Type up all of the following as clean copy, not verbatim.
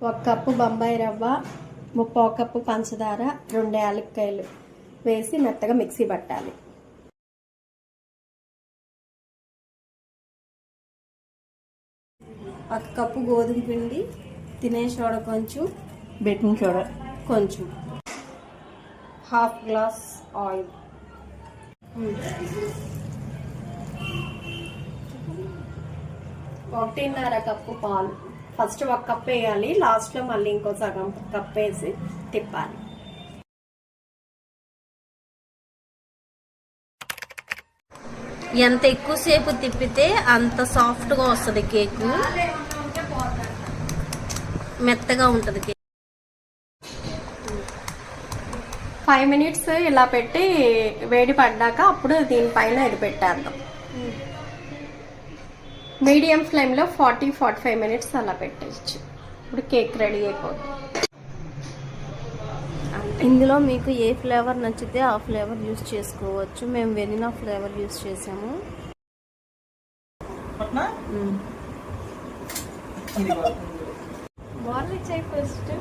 1 cup Bombay రవ్వ, 1/4 cup పంచదార, 2 యాలక్కాయలు వేసి మెత్తగా మిక్సీ పట్టాలి. ఒక కప్పు గోధుమ పిండి, తినే సోడా కొంచెం, బేకింగ్ సోడా కొంచెం, 1/2 గ్లాస్ ఆయిల్, 1.5 కప్పు పాలు. ఫస్ట్ 1 కప్ వేయాలి, లాస్ట్లో మళ్ళీ ఇంకో సగం కప్ వేసి తిప్పాలి. ఎంత ఎక్కువసేపు తిప్పితే అంత సాఫ్ట్గా వస్తుంది కేకు, మెత్తగా ఉంటుంది కేక్. 5 మినిట్స్ ఇలా పెట్టి వేడి పడ్డాక అప్పుడు దీనిపైన ఇది పెట్టేద్దాం. మీడియం ఫ్లేమ్లో 40-45 మినిట్స్ అలా పెట్టేయచ్చు. ఇప్పుడు కేక్ రెడీ అయిపోతుంది. ఇందులో మీకు ఏ ఫ్లేవర్ నచ్చితే ఆ ఫ్లేవర్ యూస్ చేసుకోవచ్చు. మేము వెనిలా ఫ్లేవర్ యూస్ చేసాము. బార్లీ చేయి ఫస్ట్.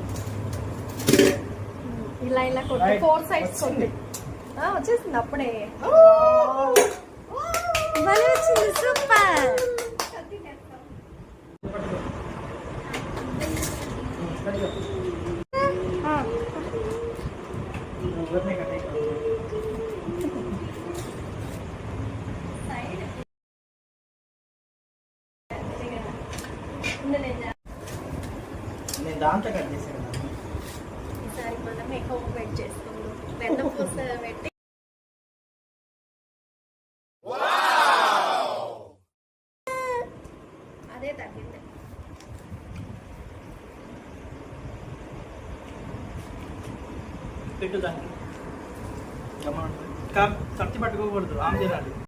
ఇలా ఇలా కొట్టి 4 సైడ్స్ కొట్టి వచ్చేసింది. అప్పుడే వచ్చింది, సూపర్. నేను దాంతో కట్ చేసాను. ఈసారి మనం ఎక్కువ వెయిట్ చేసుకుందాం. బెల్లం పూస పెట్టి అదే తగ్గింది. పెట్టు దానికి. చట్టి పట్టుకోకూడదు, ఆమె తినాలి.